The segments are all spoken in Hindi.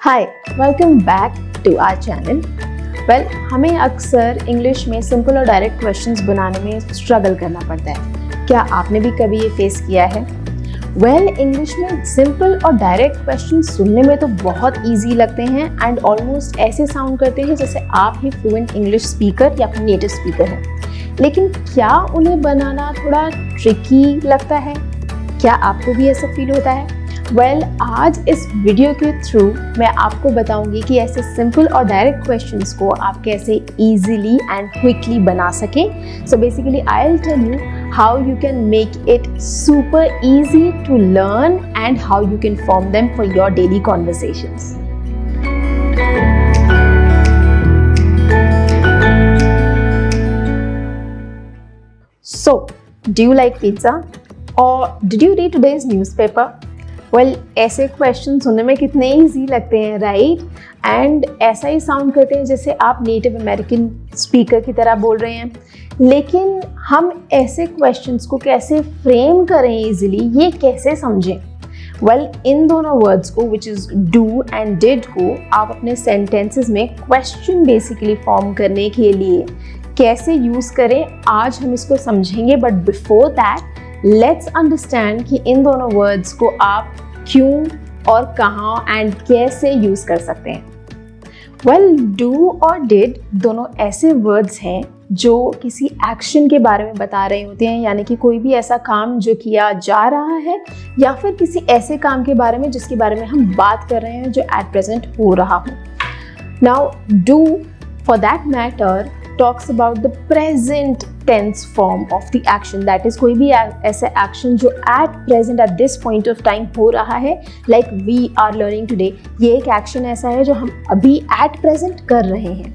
Hi, welcome back to our channel. हमें अक्सर इंग्लिश में सिंपल और डायरेक्ट क्वेश्चंस बनाने में स्ट्रगल करना पड़ता है। क्या आपने भी कभी ये फेस किया है? इंग्लिश में सिंपल और डायरेक्ट क्वेश्चंस सुनने में तो बहुत इजी लगते हैं एंड ऑलमोस्ट ऐसे साउंड करते हैं जैसे आप ही फ्लुएंट इंग्लिश स्पीकर या फिर नेटिव स्पीकर हैं। लेकिन क्या उन्हें बनाना थोड़ा ट्रिकी लगता है? क्या आपको भी ऐसा फील होता है? आज इस वीडियो के थ्रू मैं आपको बताऊंगी कि ऐसे सिंपल और डायरेक्ट क्वेश्चंस को आप कैसे इजीली एंड क्विकली बना सकें। So basically I will tell you how you can make it super easy to learn and how you can form them for your daily conversations. So, do you like pizza? Or did you read today's newspaper? ऐसे क्वेश्चन सुनने में कितने ईजी लगते हैं, राइट? एंड ऐसा ही साउंड करते हैं जैसे आप नेटिव अमेरिकन स्पीकर की तरह बोल रहे हैं। लेकिन हम ऐसे क्वेश्चंस को कैसे फ्रेम करें इजीली, ये कैसे समझें? इन दोनों वर्ड्स को which is do and did को आप अपने सेंटेंसेस में क्वेश्चन बेसिकली फॉर्म करने के लिए कैसे यूज़ करें, आज हम इसको समझेंगे। But before that let's understand कि इन दोनों वर्ड्स को आप क्यों और कहाँ एंड कैसे यूज़ कर सकते हैं। डू और डिड दोनों ऐसे वर्ड्स हैं जो किसी एक्शन के बारे में बता रहे होते हैं, यानी कि कोई भी ऐसा काम जो किया जा रहा है या फिर किसी ऐसे काम के बारे में जिसके बारे में हम बात कर रहे हैं जो एट प्रेजेंट हो रहा हो। Now do for that matter talks about the present tense form of the action, that is कोई भी ऐसा एक्शन जो at present at this point of time हो रहा है, like we are learning today, ये एक एक्शन ऐसा है जो हम अभी at present कर रहे हैं।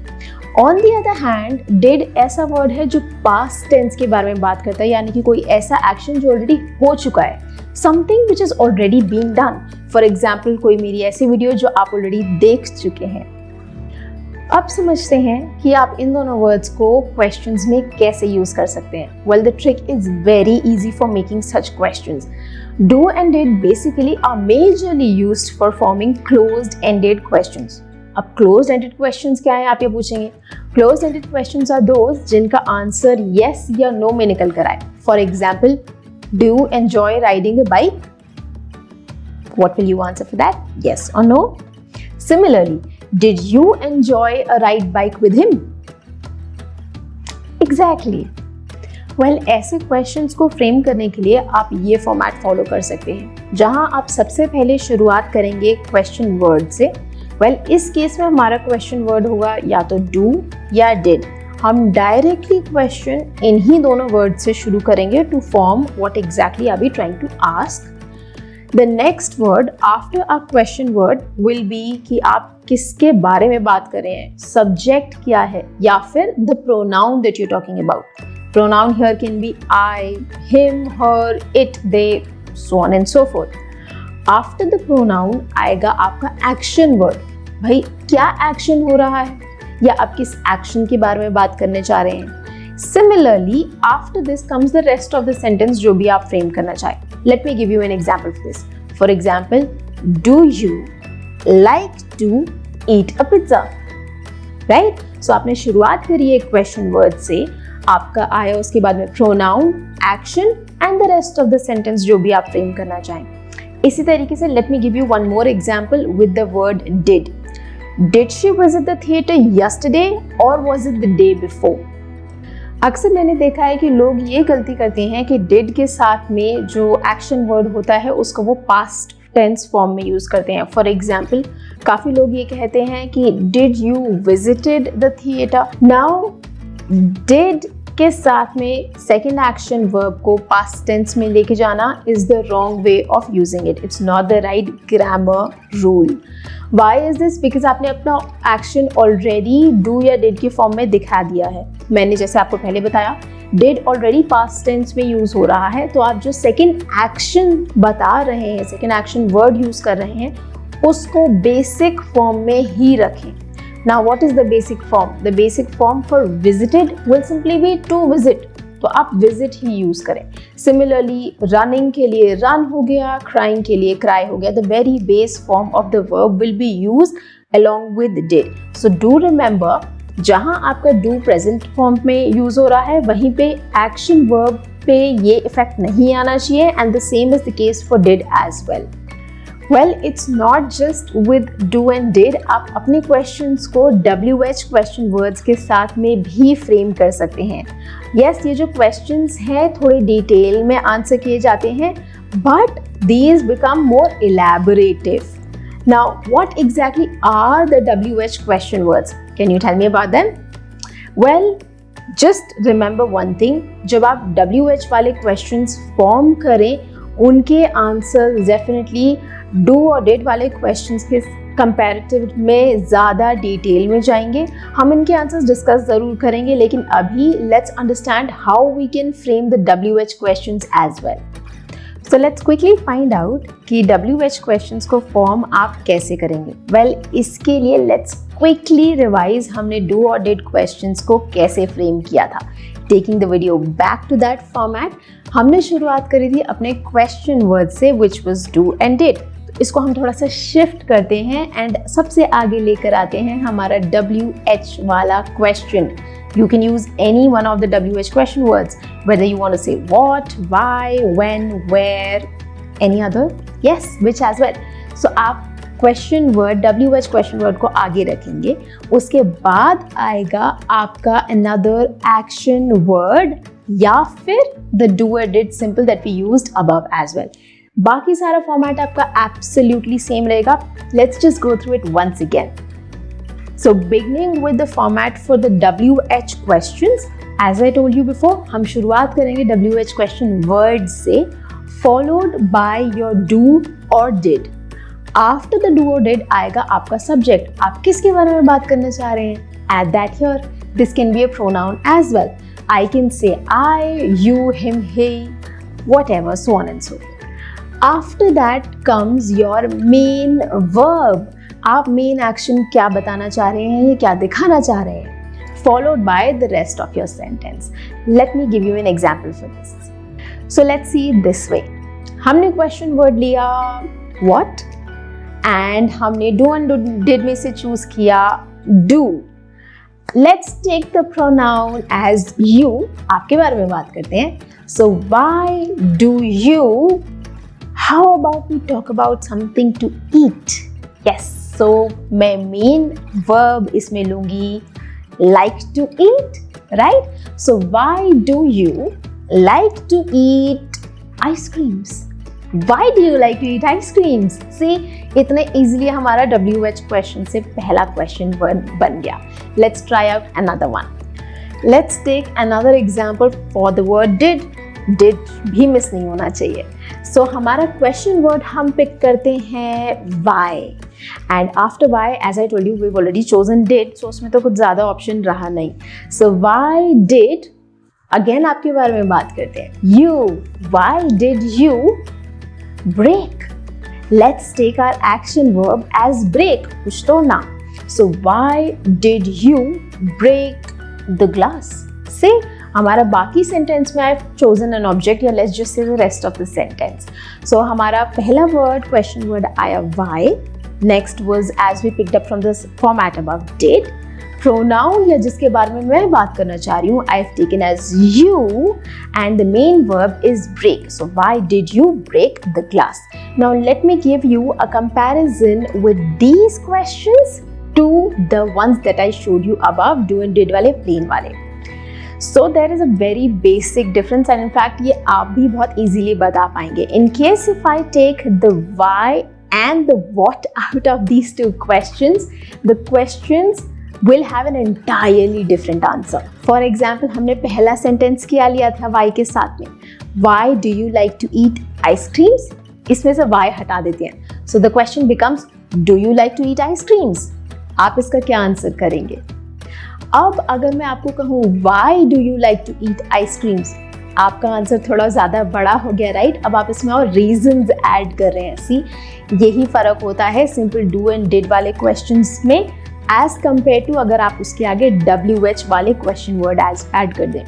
On the other hand, did ऐसा वर्ड है जो past tense के बारे में बात करता है, यानी कि कोई ऐसा एक्शन जो ऑलरेडी हो चुका है, something which is already being done। For example, कोई मेरी ऐसी वीडियो जो आप ऑलरेडी देख चुके हैं। अब समझते हैं कि आप इन दोनों वर्ड्स को क्वेश्चंस में कैसे यूज कर सकते हैं। The trick is very easy for making such questions. Do and did basically are majorly used for forming closed ended questions. अब क्लोज्ड एंडेड क्वेश्चंस क्या है, आप ये पूछेंगे। Closed ended questions are those जिनका आंसर यस या नो में निकल कर आए। For example, do you enjoy riding a bike? What will you answer for that? Yes or no? Similarly, did you enjoy a ride bike with him? Exactly. ऐसे क्वेश्चंस को फ्रेम करने के लिए आप ये फॉर्मेट फॉलो कर सकते हैं, जहां आप सबसे पहले शुरुआत करेंगे क्वेश्चन वर्ड से। इस केस में हमारा क्वेश्चन वर्ड होगा या तो डू या डिड। हम डायरेक्टली क्वेश्चन इन्हीं दोनों वर्ड से शुरू करेंगे to form what exactly are we trying to ask. The next word after a question word will be कि आप किसके बारे में बात कर रहे हैं, सब्जेक्ट क्या है, या फिर the pronoun that you're talking about. Pronoun here can be I, him, her, it, they, so on and so forth. After the pronoun आएगा आपका action word। भाई क्या एक्शन हो रहा है या आप किस एक्शन के बारे में बात करने चाह रहे हैं। Similarly, after this comes the rest of the sentence जो भी आप फ्रेम करना चाहें। Let me give you an example for this. For example, do you like to eat a pizza? Right? So आपने शुरुआत करी है क्वेश्चन वर्ड से, आपका आया उसके बाद में pronoun, action and the rest of the sentence जो भी आप फ्रेम करना चाहें। इसी तरीके से let me give you one more example with the word did. Did she visit the theater yesterday or was it the day before? अक्सर मैंने देखा है कि लोग ये गलती करते हैं कि डिड के साथ में जो एक्शन वर्ड होता है उसको वो पास्ट टेंस फॉर्म में यूज़ करते हैं। फॉर एग्जाम्पल, काफ़ी लोग ये कहते हैं कि did you visited the theatre. Now did के साथ में सेकेंड एक्शन वर्ब को पास्ट टेंस में लेके जाना is the wrong way of using it. It's not the right grammar rule. Why is this? Because आपने अपना एक्शन ऑलरेडी डू या डिड की फॉर्म में दिखा दिया है। मैंने जैसे आपको पहले बताया, डिड ऑलरेडी पास्ट टेंस में यूज हो रहा है, तो आप जो सेकेंड एक्शन बता रहे हैं, सेकेंड एक्शन वर्ड यूज कर रहे हैं, उसको बेसिक फॉर्म में ही रखें। Now, what is the basic form? The basic form for visited will simply be to visit. तो आप visit ही यूज करें। सिमिलरली रनिंग के लिए रन हो गया, क्राइंग के लिए क्राई हो गया. The very base form of the verb will be used along with did. So do remember, जहाँ आपका do प्रेजेंट फॉर्म में यूज हो रहा है वहीं पे एक्शन वर्ब पे ये इफेक्ट नहीं आना चाहिए, and the same is the case for did as well. Well, it's not just with do and did. आप अपने questions को WH question words के साथ में भी फ्रेम कर सकते हैं. Yes, ये जो questions हैं थोड़े डिटेल में आंसर किए जाते हैं, but these become more elaborative. Now, what exactly are the WH question words? Can you tell me about them? Well, just remember one thing. जब आप WH वाले questions form करें, उनके answers definitely do और did वाले questions के comparative में ज़्यादा डिटेल में जाएंगे. हम इनके आंसर्स डिस्कस ज़रूर करेंगे, लेकिन अभी let's understand how we can frame the WH questions as well. So let's quickly find out कि WH questions को फॉर्म आप कैसे करेंगे. Well, इसके लिए let's quickly revise हमने do और did questions को कैसे फ्रेम किया था. Taking the video back to that format, हमने शुरुआत करी थी अपने question word से which was do and did. तो इसको हम थोड़ा सा शिफ्ट करते हैं एंड सबसे आगे लेकर आते हैं हमारा WH वाला question. You can use any one of the WH question words, whether you want to say what, why, when, where, any other, yes, which as well. So आप question word, WH question word को आगे रखेंगे, उसके बाद आएगा आपका another action word या फिर the do or did simple that we used above as well. बाकी सारा फॉर्मेट आपका absolutely same रहेगा. Let's just go through it once again. So beginning with the format for the WH questions, as I told you before, हम शुरुआत करेंगे WH question words से, followed by your do or did. After the do or did आएगा आपका subject. आप किसके बारे में बात करना चाह रहे हैं? Add that here. This can be a pronoun as well. I can say I, you, him, he, whatever, so on and so forth. After that comes your main verb. आप मेन एक्शन क्या बताना चाह रहे हैं, क्या दिखाना चाह रहे हैं, followed by the rest of your sentence. Let me give you an example for this. So let's see it this way. हमने question word लिया what and हमने do and did में से choose किया do. Let's take the pronoun as you. आपके बारे में बात करते हैं. So why do you? How about we talk about something to eat? Yes. So मैं मेन verb इसमें लूँगी like to eat, right? So why do you like to eat ice creams? Why do you like to eat ice creams? See, इतने easily हमारा WH question से पहला question बन गया. Let's try out another one. Let's take another example for the word did. Did भी मिस नहीं होना चाहिए. So हमारा question word हम पिक करते हैं why. And after why, as I told you, we've already chosen did, so उसमें तो कुछ ज़्यादा ऑप्शन रहा नहीं. So why did, again आपके बारे में बात करते हैं. You, why did you break? Let's take our action verb as break, कुछ तोड़ना. So why did you break the glass? See, हमारा बाकी सेंटेंस में I've chosen an object, या let's just say the rest of the sentence. So हमारा पहला word, question word आया why. Next was, as we picked up from this format above, did. Pronoun या जिसके बारे में मैं बात करना चाह रही हूँ, I've taken as you, and the main verb is break. So why did you break the glass? Now let me give you a comparison with these questions to the ones that I showed you above, do and did वाले, plain वाले. So there is a very basic difference, and in fact ये आप भी बहुत easily बता पाएंगे. In case if I take the why and the what out of these two questions, the questions will have an entirely different answer. For example, हमने पहला sentence क्या लिया था why के साथ में. Why do you like to eat ice creams? इसमें से why हटा देते हैं. So the question becomes, do you like to eat ice creams? आप इसका क्या आंसर करेंगे? अब अगर मैं आपको कहूँ why do you like to eat ice creams? आपका आंसर थोड़ा ज़्यादा बड़ा हो गया, राइट? अब आप इसमें और रीजंस ऐड कर रहे हैं. सी, यही फ़र्क होता है सिंपल डू एंड डिड वाले क्वेश्चंस में एज कम्पेयर टू अगर आप उसके आगे WH वाले क्वेश्चन वर्ड ऐड कर दें.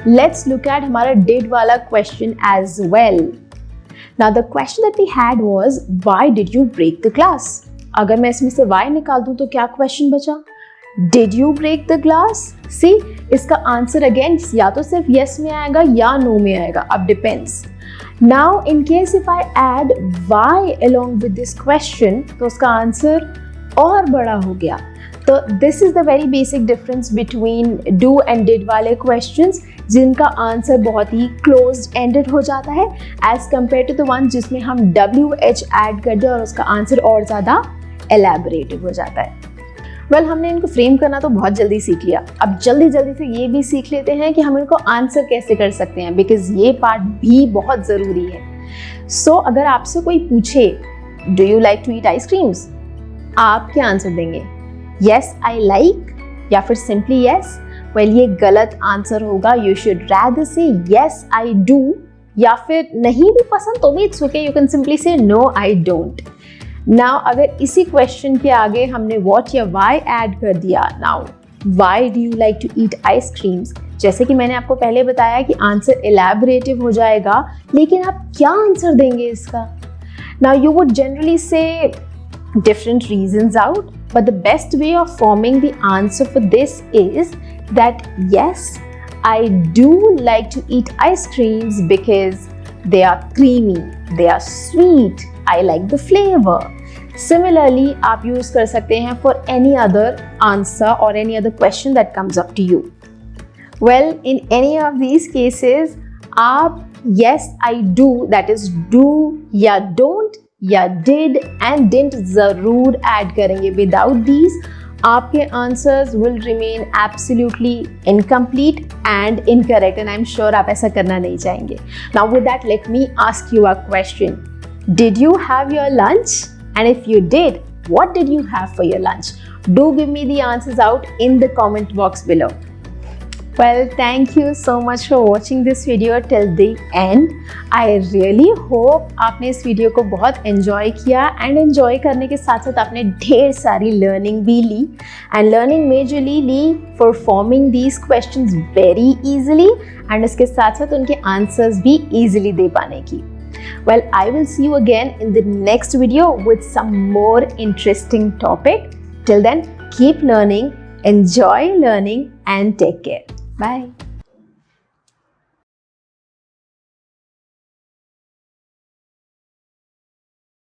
Let's look at हमारा did वाला question as well. Now the question that we had was why did you break the glass? अगर मैं इसमें से why निकाल दूं तो क्या question बचा? Did you break the glass? See, इसका आंसर अगेन या तो सिर्फ yes में आएगा या no में आएगा, अब depends. Now in case if I add why along with this question, तो उसका आंसर और बड़ा हो गया. तो this is the very basic difference between do and did वाले questions, जिनका आंसर बहुत ही closed ended हो जाता है as compared to the one जिसमें हम WH add कर दे और उसका आंसर और ज़्यादा elaborative हो जाता है. वेल हमने इनको फ्रेम करना तो बहुत जल्दी सीख लिया. अब जल्दी जल्दी से ये भी सीख लेते हैं कि हम इनको आंसर कैसे कर सकते हैं, बिकॉज ये पार्ट भी बहुत ज़रूरी है. सो अगर आपसे कोई पूछे do you like to eat ice creams, आप क्या आंसर देंगे? येस आई लाइक या फिर सिंपली येस? वेल ये गलत आंसर होगा. यू शुड रैदर से येस आई डू, या फिर नहीं भी पसंद तो भी it's okay, you can simply से नो आई डोंट. नाउ अगर इसी क्वेश्चन के आगे हमने व्हाट या व्हाई ऐड कर दिया, now why do you like to eat ice creams, जैसे कि मैंने आपको पहले बताया कि आंसर एलैबोरेटिव हो जाएगा, लेकिन आप क्या आंसर देंगे इसका? Now you would generally say different reasons out, but the best way of forming the answer for this is that yes I do like to eat ice creams because they are creamy, they are sweet, I like the flavor. Similarly, आप use कर सकते हैं for any other answer or any other question that comes up to you. Well, in any of these cases, आप yes I do, that is do या don't या did and didn't ज़रूर add करेंगे. Without these, आपके answers will remain absolutely incomplete and incorrect, and I'm sure आप ऐसा करना नहीं चाहेंगे. Now with that, let me ask you a question. Did you have your lunch? And if you did, what did you have for your lunch? Do give me the answers out in the comment box below. Well, thank you so much for watching this video till the end. I really hope आपने इस वीडियो को बहुत enjoy किया, and enjoy करने के साथ साथ आपने ढेर सारी learning भी ली, and learning majorly Lee for forming these questions very easily, and इसके साथ साथ उनके answers भी easily दे पाने की. Well, I will see you again in the next video with some more interesting topic. Till then, keep learning, enjoy learning, and take care. Bye.